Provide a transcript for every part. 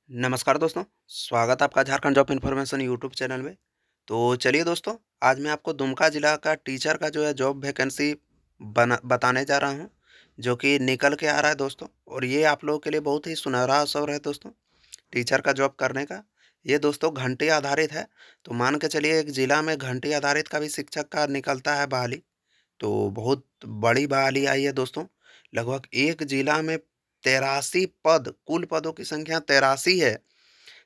नमस्कार दोस्तों, स्वागत है आपका Jharkhand job information YouTube channel में। तो चलिए दोस्तों, आज मैं आपको दुमका ज़िला का टीचर का जो है जॉब वैकेंसी बना बताने जा रहा हूं, जो कि निकल के आ रहा है दोस्तों। और ये आप लोगों के लिए बहुत ही सुनहरा अवसर है दोस्तों, टीचर का जॉब करने का। ये दोस्तों घंटे आधारित है, तो मान के चलिए एक ज़िला में घंटे आधारित का भी शिक्षक का निकलता है बहाली। तो बहुत बड़ी बहाली आई है दोस्तों। लगभग एक ज़िला में 83 पद, कुल पदों की संख्या 83 है,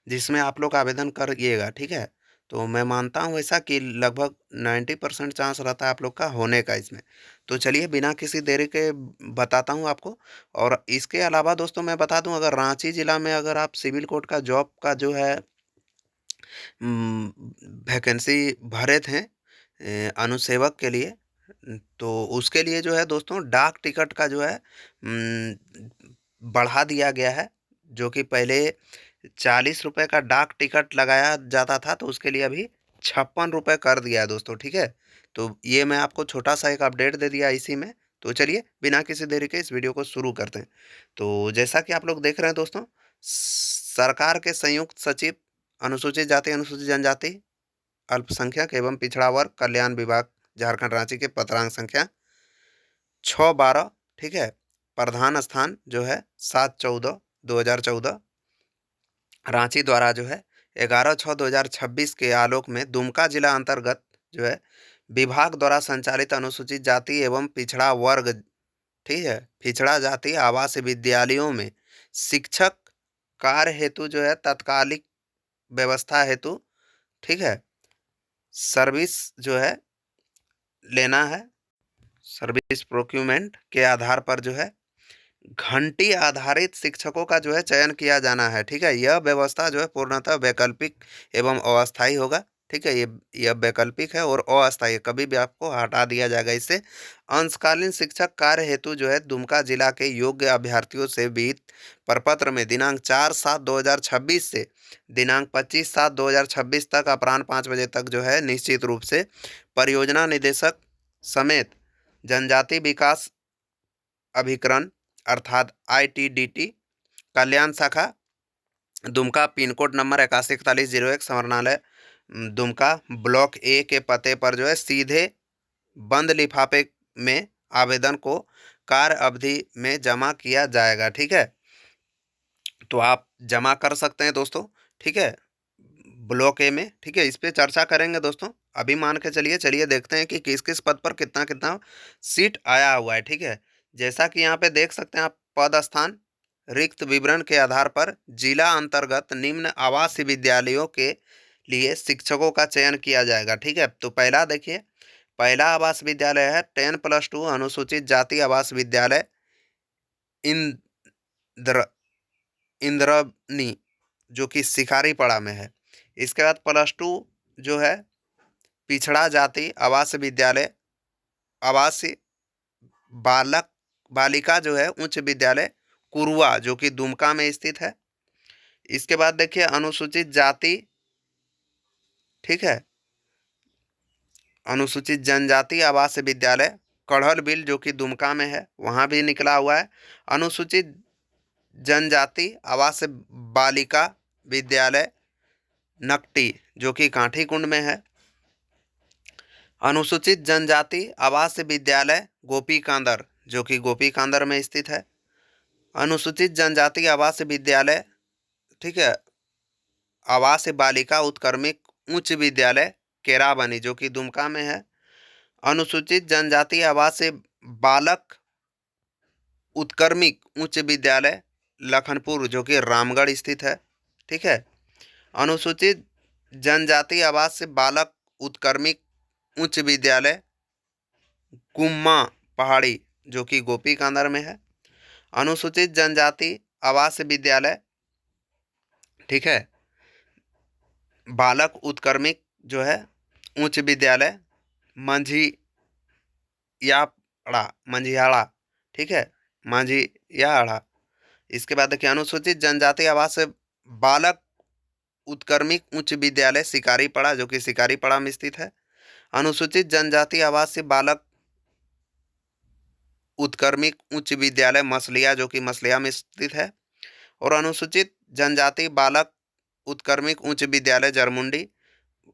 जिसमें आप लोग आवेदन करिएगा, ठीक है? तो मैं मानता हूँ ऐसा कि लगभग 90% चांस रहता है आप लोग का होने का इसमें। तो चलिए बिना किसी देरी के बताता हूँ आपको। और इसके अलावा दोस्तों मैं बता दूँ, अगर रांची ज़िला में अगर आप सिविल कोर्ट का जॉब का जो है वैकेंसी भरे थे अनुसेवक के लिए, तो उसके लिए जो है दोस्तों डाक टिकट का जो है बढ़ा दिया गया है। जो कि पहले ₹40 का डाक टिकट लगाया जाता था, तो उसके लिए अभी ₹56 कर दिया है दोस्तों, ठीक है? तो ये मैं आपको छोटा-सा एक अपडेट दे दिया इसी में। तो चलिए बिना किसी देरी के इस वीडियो को शुरू करते हैं। तो जैसा कि आप लोग देख रहे हैं दोस्तों, सरकार के संयुक्त सचिव अनुसूचित जाति, अनुसूचित जनजाति, अल्पसंख्यक एवं पिछड़ा वर्ग कल्याण विभाग, झारखंड रांची के पत्रांक संख्या 612, ठीक है? प्रधान स्थान जो है 7/14/2014, रांची द्वारा जो है 11/6/2026 के आलोक में दुमका जिला अंतर्गत जो है विभाग द्वारा संचालित अनुसूचित जाति एवं पिछड़ा वर्ग, ठीक है, पिछड़ा जाति आवास विद्यालयों में शिक्षक कार्य हेतु जो है तात्कालिक व्यवस्था हेतु, ठीक है, सर्विस जो है लेना है। सर्विस प्रोक्यूमेंट के आधार पर जो है घंटी आधारित शिक्षकों का जो है चयन किया जाना है, ठीक है? यह व्यवस्था जो है पूर्णतः वैकल्पिक एवं अस्थायी होगा, ठीक है? यह वैकल्पिक है और अस्थायी है, कभी भी आपको हटा दिया जाएगा इससे। अंशकालीन शिक्षक कार्य हेतु जो है दुमका जिला के योग्य अभ्यर्थियों से विहित प्रपत्र में दिनांक 4/7/2026 से दिनांक 25/7/2026 तक अपराह्न 5 बजे तक जो है निश्चित रूप से परियोजना निदेशक समेत जनजाति विकास अभिकरण अर्थात आईटीडीटी कल्याण शाखा दुमका पिन कोड नंबर 814101 समरणालय दुमका ब्लॉक ए के पते पर जो है सीधे बंद लिफाफे में आवेदन को कार्य अवधि में जमा किया जाएगा, ठीक है? तो आप जमा कर सकते हैं दोस्तों, ठीक है? ब्लॉक ए में, ठीक है? इस पे चर्चा करेंगे दोस्तों। अभी मान के चलिए देखते हैं कि किस-किस पद पर कितना-कितना सीट आया हुआ है, ठीक है? जैसा कि यहाँ पे देख सकते हैं आप, पद स्थान रिक्त विवरण के आधार पर जिला अंतर्गत निम्न आवासीय विद्यालयों के लिए शिक्षकों का चयन किया जाएगा, ठीक है? तो पहला देखिए, पहला आवास विद्यालय है 10+2 अनुसूचित जाति आवास विद्यालय इंद्र इंद्रनी, जो कि शिकारीपाड़ा में है। इसके बाद +2 जो है पिछड़ा जाति आवास विद्यालय आवासीय बालक बालिका जो है उच्च विद्यालय कुरुआ, जो कि दुमका में स्थित है। इसके बाद देखिए अनुसूचित जाति, ठीक है, अनुसूचित जनजाति आवास विद्यालय कढ़ल बिल, जो कि दुमका में है, वहाँ भी निकला हुआ है। अनुसूचित जनजाति आवास बालिका विद्यालय नकटी, जो कि कांठी कुंड में है। अनुसूचित जनजाति आवास विद्यालय गोपी कांदर, जो कि गोपी कांदर में स्थित है। अनुसूचित जनजाति आवास विद्यालय, ठीक है, आवास बालिका उत्क्रमिक उच्च विद्यालय केराबनी, जो कि दुमका में है। अनुसूचित जनजाति आवास बालक उत्क्रमिक उच्च विद्यालय लखनपुर, जो कि रामगढ़ स्थित है, ठीक है। अनुसूचित जनजाति आवास बालक उत्क्रमिक उच्च विद्यालय गुम्मा पहाड़ी, जो कि गोपी कांदर में है। अनुसूचित जनजाति आवास विद्यालय, ठीक है, बालक उत्क्रमिक जो है उच्च विद्यालय मंझियाड़ा मंझियाड़ा, ठीक है, मंझियाड़ा। इसके बाद देखिए अनुसूचित जनजाति आवास बालक उत्क्रमिक उच्च विद्यालय शिकारीपाड़ा, जो कि शिकारीपाड़ा में स्थित है। अनुसूचित जनजाति आवास बालक उत्क्रमिक उच्च विद्यालय मसलिया, जो कि मसलिया में स्थित है। और अनुसूचित जनजाति बालक उत्क्रमिक उच्च विद्यालय जरमुंडी,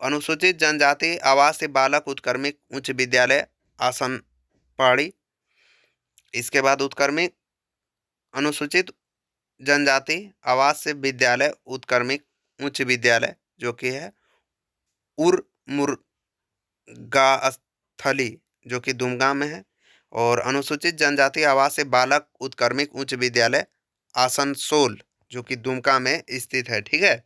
अनुसूचित जनजाति आवासीय बालक उत्क्रमिक उच्च विद्यालय आसनपाड़ी। इसके बाद उत्क्रमिक अनुसूचित जनजाति आवासीय विद्यालय उत्क्रमिक उच्च विद्यालय जो कि है उरमुरगास्थली जो कि दुमका में है, और अनुसूचित जनजाति आवासीय बालक उत्क्रमिक उच्च विद्यालय आसनसोल जो कि दुमका में स्थित है। ठीक है,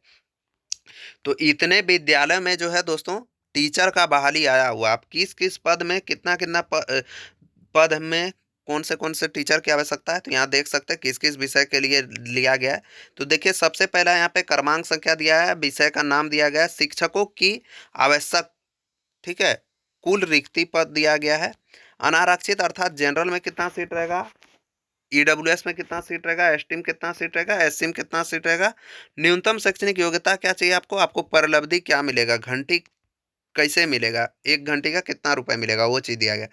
तो इतने विद्यालय में जो है दोस्तों टीचर का बहाली आया हुआ। आप किस किस पद में कितना कितना पद में कौन से टीचर की आवश्यकता है, तो यहाँ देख सकते हैं किस किस विषय के लिए लिया गया है। तो देखिए सबसे पहला यहाँ पे क्रमांक संख्या दिया है, विषय का नाम दिया गया है, शिक्षकों की आवश्यक, ठीक है, कुल रिक्ति पद दिया गया है। अनारक्षित अर्थात जनरल में कितना सीट रहेगा, ईडब्ल्यूएस में कितना सीट रहेगा, एसटी में कितना सीट रहेगा, एससी में कितना सीट रहेगा, न्यूनतम शैक्षणिक योग्यता क्या चाहिए आपको, आपको परलब्धि क्या मिलेगा, घंटी कैसे मिलेगा, 1 घंटे का कितना रुपए मिलेगा, वो चीज दिया गया।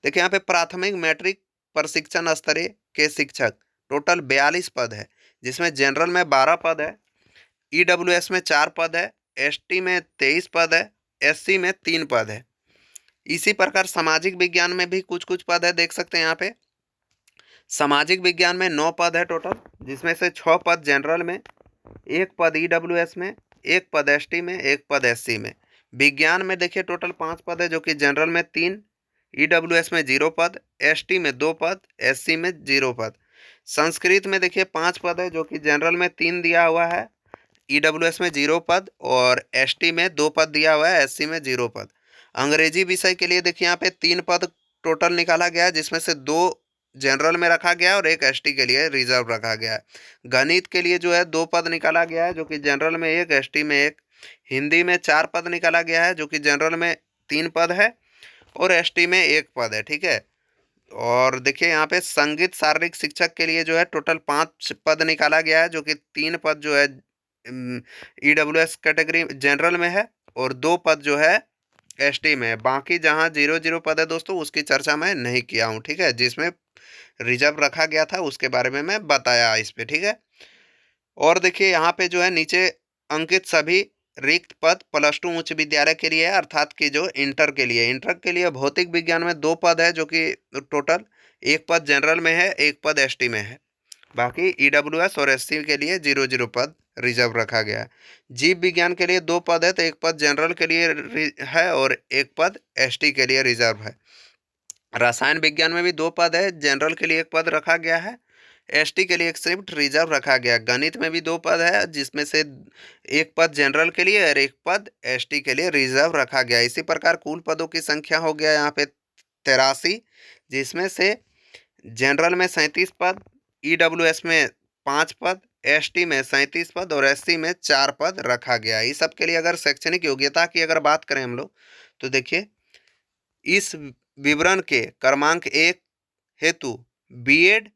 देखिए यहाँ पे प्राथमिक मैट्रिक प्रशिक्षण स्तरीय के शिक्षक टोटल 42 पद है, जिसमें जनरल में 12 पद है, ईडब्ल्यूएस में 4 पद है, एसटी में 23 पद है, एससी में 3 पद है। इसी प्रकार सामाजिक विज्ञान में भी कुछ कुछ पद है, देख सकते हैं यहाँ पे। सामाजिक विज्ञान में 9 पद है टोटल, जिसमें से 6 पद जनरल में, 1 पद ईडब्ल्यूएस में, 1 पद एसटी में, 1 पद एससी में। विज्ञान में देखिए टोटल 5 पद है, जो कि जनरल में 3, ईडब्ल्यूएस में 0 पद, एसटी में 2 पद, एससी में 0 पद। संस्कृत में देखिए 5 पद है, जो कि जनरल में 3 दिया हुआ है, ईडब्ल्यूएस में 0 पद और एसटी में 2 पद दिया हुआ है, एससी में 0 पद। अंग्रेजी विषय के लिए देखिए यहाँ पे 3 पद टोटल निकाला गया है, जिसमें से 2 जनरल में रखा गया है और 1 एसटी के लिए रिजर्व रखा गया है। गणित के लिए जो है 2 पद निकाला गया है, जो कि जनरल में 1, एसटी में 1। हिंदी में 4 पद निकाला गया है, जो कि जनरल में 3 पद है और एसटी में 1 पद है। ठीक है, और देखिए यहाँ पे संगीत शारीरिक शिक्षक के लिए जो है टोटल 5 पद निकाला गया है, जो कि 3 पद जो है ईडब्ल्यूएस कैटेगरी जनरल में है और 2 पद जो है एसटी में है। बाकी जहाँ 0 पद है दोस्तों उसकी चर्चा मैं नहीं किया हूँ। ठीक है, जिसमें रिजर्व रखा गया था उसके बारे में मैं बताया इस पे। ठीक है, और देखिए यहाँ पे जो है नीचे अंकित सभी रिक्त पद +2 उच्च विद्यालय के लिए है, अर्थात कि जो इंटर के लिए भौतिक विज्ञान में 2 पद है, जो कि टोटल 1 पद जनरल में है, 1 पद एसटी में है। बाकी ईडब्ल्यूएस और एससी के लिए 0 पद रिजर्व रखा गया है। जीव विज्ञान के लिए 2 पद है, तो 1 पद जनरल के लिए है और 1 पद एसटी के लिए रिजर्व है। रसायन विज्ञान में भी 2 पद है, जनरल के लिए 1 पद रखा गया है, एसटी के लिए 1 शिफ्ट रिजर्व रखा गया। गणित में भी 2 पद है, जिसमें से 1 पद जनरल के लिए और 1 पद एसटी के लिए रिजर्व रखा गया। इसी प्रकार कुल पदों की संख्या हो गया यहाँ पे 83, जिसमें से जनरल में 37 पद, ईडब्ल्यूएस में 5 पद, एसटी में 37 पद और एससी में 4 पद रखा गया। इस सब के लिए अगर शैक्षणिक योग्यता की अगर बात करें हम लोग, तो देखिए इस विवरण के क्रमांक 1 हेतु बीएड,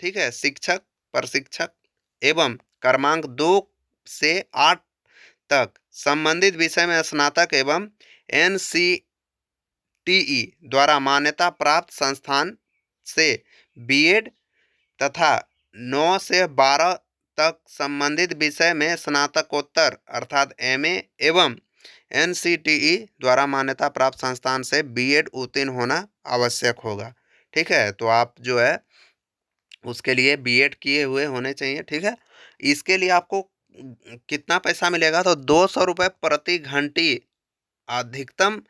ठीक है, शिक्षक प्रशिक्षक एवं क्रमांक 2 से 8 तक संबंधित विषय में स्नातक एवं एनसीटीई द्वारा मान्यता प्राप्त संस्थान से बीएड तथा 9 से 12 तक संबंधित विषय में स्नातकोत्तर अर्थात एमए एवं एनसीटीई द्वारा मान्यता प्राप्त संस्थान से बीएड उत्तीर्ण होना आवश्यक होगा। ठीक है, तो आप जो है उसके लिए बीएड किए हुए होने चाहिए। ठीक है, इसके लिए आपको कितना पैसा मिलेगा, तो 200 रुपये प्रति घंटी, अधिकतम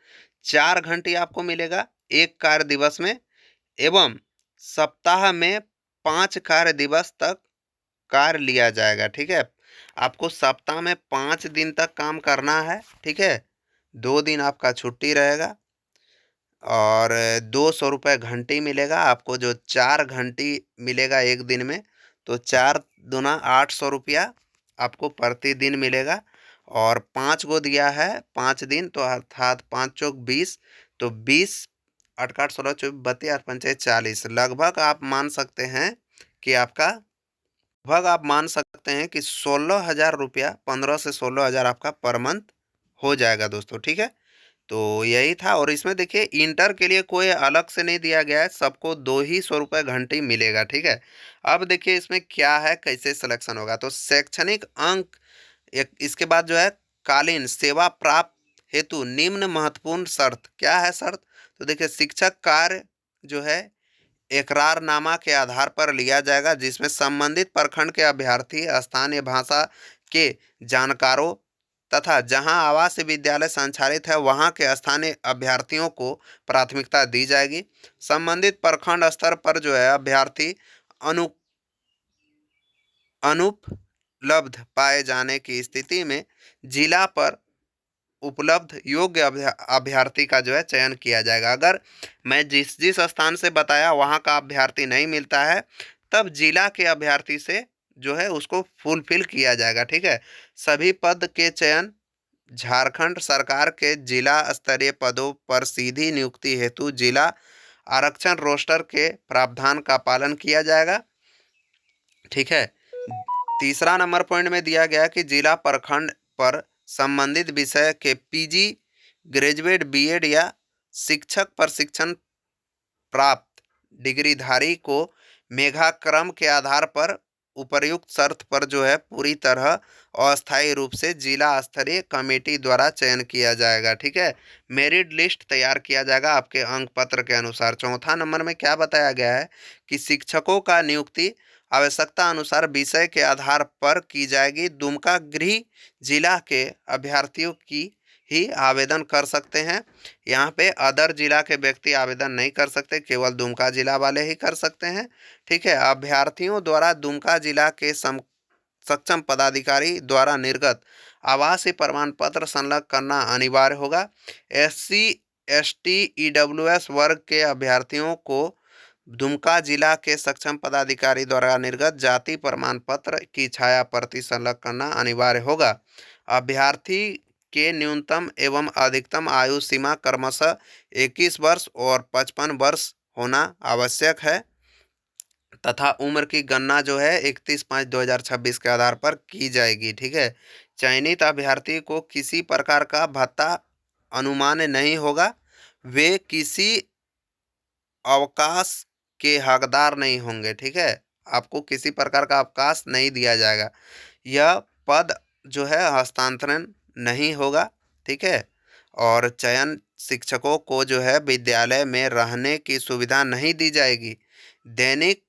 4 घंटी आपको मिलेगा एक कार्य दिवस में, एवं सप्ताह में 5 कार्य दिवस तक कार्य लिया जाएगा। ठीक है, आपको सप्ताह में 5 दिन तक काम करना है। ठीक है, 2 दिन आपका छुट्टी रहेगा और 200 रुपये घंटी मिलेगा आपको। जो 4 घंटी मिलेगा एक दिन में, तो 4 दूना 800 रुपया आपको प्रतिदिन मिलेगा। और 5 गो दिया है 5 दिन, तो अर्थात 5 चौक 20, तो 20 8 8 16 24 32 8 पंचे 40, लगभग आप मान सकते हैं कि आपका लगभग आप मान सकते हैं कि 16,000 रुपया, 15 से 16,000 आपका पर मंथ हो जाएगा दोस्तों। ठीक है, तो यही था। और इसमें देखिए इंटर के लिए कोई अलग से नहीं दिया गया है, सबको 2 ही ₹100 घंटे मिलेगा, ठीक है। अब देखिए इसमें क्या है, कैसे सिलेक्शन होगा। तो शैक्षणिक अंक, एक इसके बाद जो है कालीन सेवा प्राप्त हेतु निम्न महत्वपूर्ण शर्त, क्या है शर्त। तो देखिए शिक्षक कार्य जो है इकरारनामा के आधार पर लिया जाएगा, जिसमें संबंधित प्रखंड के अभ्यर्थी स्थानीय भाषा के जानकारों तथा जहां आवासीय विद्यालय संचालित है वहां के स्थानीय अभ्यर्थियों को प्राथमिकता दी जाएगी। संबंधित प्रखंड स्तर पर जो है अभ्यर्थी अनु अनुपलब्ध पाए जाने की स्थिति में जिला पर उपलब्ध योग्य अभ्यर्थी का जो है चयन किया जाएगा। अगर मैं जिस जिस स्थान से बताया वहाँ का अभ्यर्थी नहीं मिलता है, तब जिला के अभ्यर्थी से जो है उसको फुलफिल किया जाएगा, ठीक है। सभी पद के चयन झारखंड सरकार के जिला स्तरीय पदों पर सीधी नियुक्ति हेतु जिला आरक्षण रोस्टर के प्रावधान का पालन किया जाएगा, ठीक है। तीसरा नंबर पॉइंट में दिया गया कि जिला प्रखंड पर संबंधित विषय के पीजी, ग्रेजुएट, बीएड या शिक्षक प्रशिक्षण प्राप्त डिग्रीधारी को मेधाक्रम के आधार पर उपर्युक्त शर्त पर जो है पूरी तरह अस्थायी रूप से जिला स्तरीय कमेटी द्वारा चयन किया जाएगा, ठीक है। मेरिट लिस्ट तैयार किया जाएगा आपके अंक पत्र के अनुसार। चौथा नंबर में क्या बताया गया है कि शिक्षकों का नियुक्ति आवश्यकता अनुसार विषय के आधार पर की जाएगी। दुमका गृह जिला के अभ्यर्थियों की ही आवेदन कर सकते हैं। यहाँ पे अदर जिला के व्यक्ति आवेदन नहीं कर सकते, केवल दुमका जिला वाले ही कर सकते हैं, ठीक है। अभ्यर्थियों द्वारा दुमका जिला के सक्षम पदाधिकारी द्वारा निर्गत आवासीय प्रमाण पत्र संलग्न करना अनिवार्य होगा। एससी, एसटी, ईडब्ल्यूएस वर्ग के अभ्यर्थियों को दुमका जिला के सक्षम पदाधिकारी द्वारा निर्गत जाति प्रमाण पत्र की छाया प्रति संलग्न करना अनिवार्य होगा। अभ्यर्थी के न्यूनतम एवं अधिकतम आयु सीमा क्रमशः 21 वर्ष और 55 वर्ष होना आवश्यक है तथा उम्र की गणना जो है 31/5/2026 के आधार पर की जाएगी, ठीक है। चयनित अभ्यर्थी को किसी प्रकार का भत्ता अनुमान नहीं होगा, वे किसी अवकाश के हकदार नहीं होंगे, ठीक है। आपको किसी प्रकार का अवकाश नहीं दिया जाएगा। यह पद जो है हस्तांतरण नहीं होगा, ठीक है। और चयन शिक्षकों को जो है विद्यालय में रहने की सुविधा नहीं दी जाएगी। दैनिक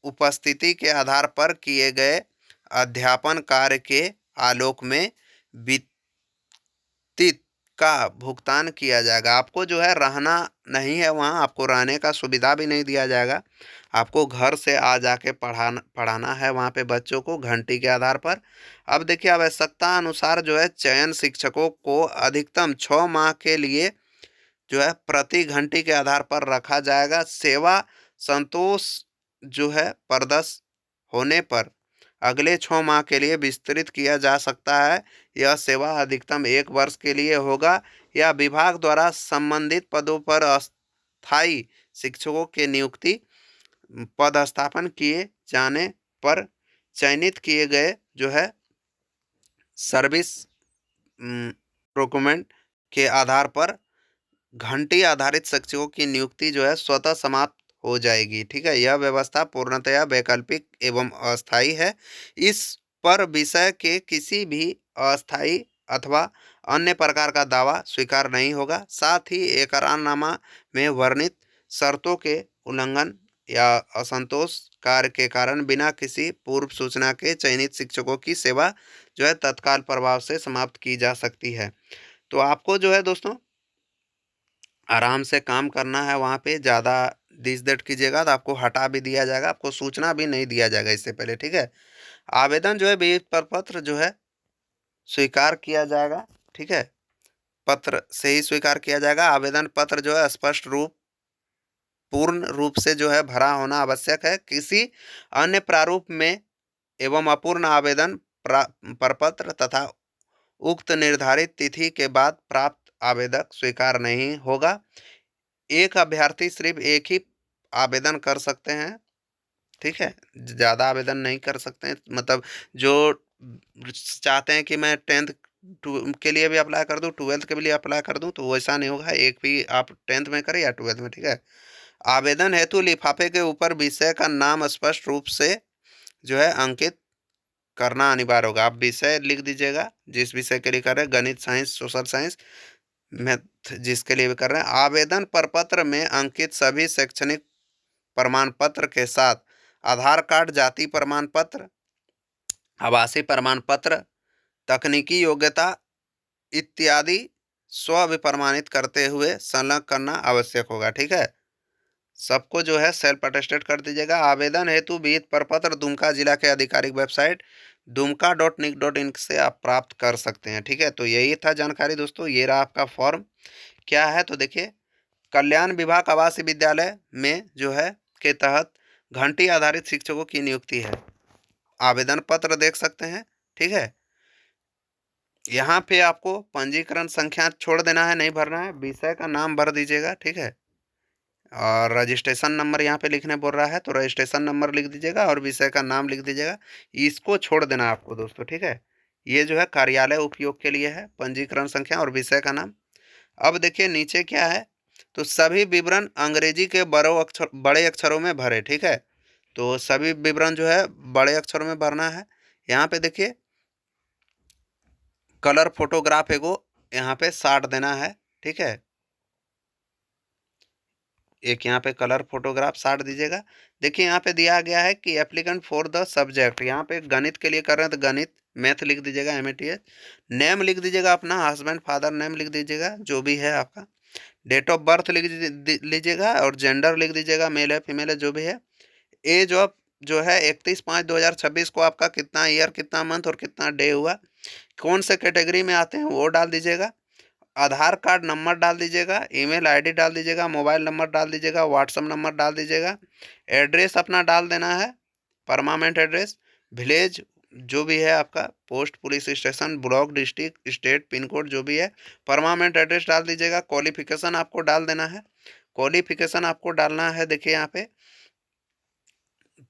उपस्थिति के आधार पर किए गए अध्यापन कार्य के आलोक में वित्तीय का भुगतान किया जाएगा। आपको जो है रहना नहीं है वहाँ, आपको रहने का सुविधा भी नहीं दिया जाएगा। आपको घर से आ जाके पढ़ाना है वहाँ पे बच्चों को घंटी के आधार पर। अब देखिए आवश्यकता अनुसार जो है चयन शिक्षकों को अधिकतम 6 माह के लिए जो है प्रति घंटी के आधार पर रखा जाएगा। सेवा संतोष जो है प्रदर्शन होने पर अगले 6 माह के लिए विस्तृत किया जा सकता है। यह सेवा अधिकतम 1 वर्ष के लिए होगा या विभाग द्वारा संबंधित पदों पर अस्थायी शिक्षकों की नियुक्ति पदस्थापन किए जाने पर चयनित किए गए जो है सर्विस प्रोक्योरमेंट के आधार पर घंटी आधारित शिक्षकों की नियुक्ति जो है स्वतः समाप्त हो जाएगी, ठीक है। यह व्यवस्था पूर्णतया वैकल्पिक एवं अस्थायी है। इस पर विषय के किसी भी अस्थायी अथवा अन्य प्रकार का दावा स्वीकार नहीं होगा। साथ ही एकरारनामा में वर्णित शर्तों के उल्लंघन या असंतोष कार्य के कारण बिना किसी पूर्व सूचना के चयनित शिक्षकों की सेवा जो है तत्काल प्रभाव से समाप्त की जा सकती है। तो आपको जो है दोस्तों आराम से काम करना है वहाँ पे, ज़्यादा दिस-दट कीजिएगा तो आपको हटा भी दिया जाएगा, आपको सूचना भी नहीं दिया जाएगा इससे पहले, ठीक है। आवेदन जो है विहित प्रपत्र जो है स्वीकार किया जाएगा, ठीक है। पत्र से ही स्वीकार किया जाएगा। आवेदन पत्र जो है स्पष्ट रूप पूर्ण रूप से जो है भरा होना आवश्यक है। किसी अन्य प्रारूप में एवं अपूर्ण आवेदन प्रपत्र तथा उक्त निर्धारित तिथि के बाद प्राप्त आवेदक स्वीकार नहीं होगा। एक अभ्यर्थी सिर्फ एक ही आवेदन कर सकते हैं, ठीक है। ज़्यादा आवेदन नहीं कर सकते हैं, मतलब जो चाहते हैं कि मैं 10th के लिए भी अप्लाई कर दूँ, 12th के लिए अप्लाई कर दूँ, तो वैसा नहीं होगा। एक भी आप 10th में करें या 12th में, ठीक है। आवेदन हेतु लिफाफे के ऊपर विषय का नाम स्पष्ट रूप से जो है अंकित करना अनिवार्य होगा। आप विषय लिख दीजिएगा, जिस विषय के लिए कर रहे हैं, गणित, साइंस, सोशल साइंस, मैथ, जिसके लिए भी कर रहे हैं। आवेदन प्रपत्र में अंकित सभी शैक्षणिक प्रमाण पत्र के साथ आधार कार्ड, जाति प्रमाण पत्र, आवासीय प्रमाण पत्र, तकनीकी योग्यता इत्यादि स्व-प्रमाणित करते हुए संलग्न करना आवश्यक होगा, ठीक है। सबको जो है सेल्फ अटेस्टेड कर दीजिएगा। आवेदन हेतु विहित प्रपत्र दुमका जिला के आधिकारिक वेबसाइट dumka.nic.in से आप प्राप्त कर सकते हैं, ठीक है। तो यही था जानकारी दोस्तों, ये रहा आपका फॉर्म। क्या है तो देखिए, कल्याण विभाग आवासीय विद्यालय में जो है के तहत घंटी आधारित शिक्षकों की नियुक्ति है। आवेदन पत्र देख सकते हैं, ठीक है। यहाँ पे आपको पंजीकरण संख्या छोड़ देना है, नहीं भरना है। विषय का नाम भर दीजिएगा, ठीक है। और रजिस्ट्रेशन नंबर यहाँ पे लिखने बोल रहा है, तो रजिस्ट्रेशन नंबर लिख दीजिएगा और विषय का नाम लिख दीजिएगा। इसको छोड़ देना है आपको दोस्तों, ठीक है। ये जो है कार्यालय उपयोग के लिए है, पंजीकरण संख्या और विषय का नाम। अब देखिए नीचे क्या है, तो सभी विवरण अंग्रेजी के बड़े अक्षरों में भरे, ठीक है। तो सभी विवरण जो है बड़े अक्षरों में भरना है। यहाँ पे देखिए कलर फोटोग्राफ एगो यहाँ पे 60 देना है, ठीक है। एक यहाँ पे कलर फोटोग्राफ 60 दीजिएगा। देखिए यहाँ पे दिया गया है कि एप्लीकेंट फॉर द सब्जेक्ट, यहाँ पे गणित के लिए कर रहे हैं तो गणित, मैथ लिख दीजिएगा MATH, नेम लिख दीजिएगा अपना, हस्बैंड फादर नेम लिख दीजिएगा जो भी है आपका, डेट ऑफ बर्थ लिख लीजिएगा और जेंडर लिख दीजिएगा, मेल है फीमेल है जो भी है। एज ऑफ जो है 31/5/2026 को आपका कितना ईयर, कितना मंथ और कितना डे हुआ, कौन से कैटेगरी में आते हैं वो डाल दीजिएगा। आधार कार्ड नंबर डाल दीजिएगा, ईमेल आईडी डाल दीजिएगा, मोबाइल नंबर डाल दीजिएगा, व्हाट्सअप नंबर डाल दीजिएगा। एड्रेस अपना डाल देना है, परमानेंट एड्रेस, विलेज जो भी है आपका, post, police station, block, district, state, pin code जो भी है, परमानेंट एड्रेस डाल दीजिएगा। क्वालिफिकेशन आपको डाल देना है। क्वालिफिकेशन आपको डालना है, देखिए यहाँ पे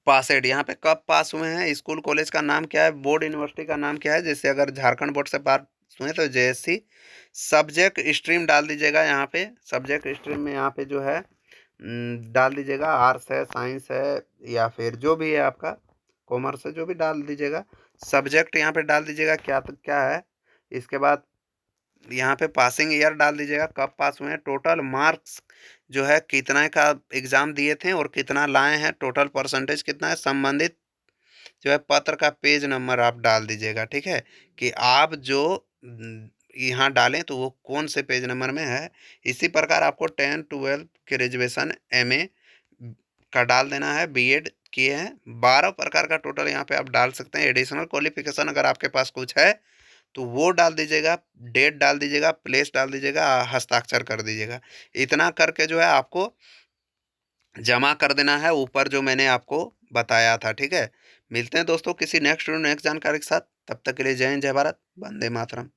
पासेड, यहाँ पे कब पास हुए हैं, स्कूल कॉलेज का नाम क्या है, बोर्ड यूनिवर्सिटी का नाम क्या है। जैसे अगर झारखंड बोर्ड से पास हुए तो JSC। सब्जेक्ट स्ट्रीम डाल दीजिएगा, यहाँ पे सब्जेक्ट स्ट्रीम में यहाँ पे जो है डाल दीजिएगा, आर्ट्स है, साइंस है या फिर जो भी है आपका, कॉमर्स है, जो भी डाल दीजिएगा। सब्जेक्ट यहाँ पे डाल दीजिएगा क्या तो क्या है। इसके बाद यहाँ पे पासिंग ईयर डाल दीजिएगा, कब पास हुए हैं। टोटल मार्क्स जो है कितना का एग्ज़ाम दिए थे और कितना लाए हैं, टोटल परसेंटेज कितना है। संबंधित जो है पत्र का पेज नंबर आप डाल दीजिएगा, ठीक है। कि आप जो यहाँ डालें तो वो कौन से पेज नंबर में है। इसी प्रकार आपको 10-12 ग्रेजुएशन MA का डाल देना है, BEd किए हैं। 12 प्रकार का टोटल यहाँ पे आप डाल सकते हैं। एडिशनल क्वालिफिकेशन अगर आपके पास कुछ है तो वो डाल दीजिएगा, डेट डाल दीजिएगा, प्लेस डाल दीजिएगा, हस्ताक्षर कर दीजिएगा। इतना करके जो है आपको जमा कर देना है ऊपर जो मैंने आपको बताया था, ठीक है। मिलते हैं दोस्तों किसी नेक्स्ट जानकारी के साथ, तब तक के लिए जय हिंद, जय भारत, वंदे मातरम।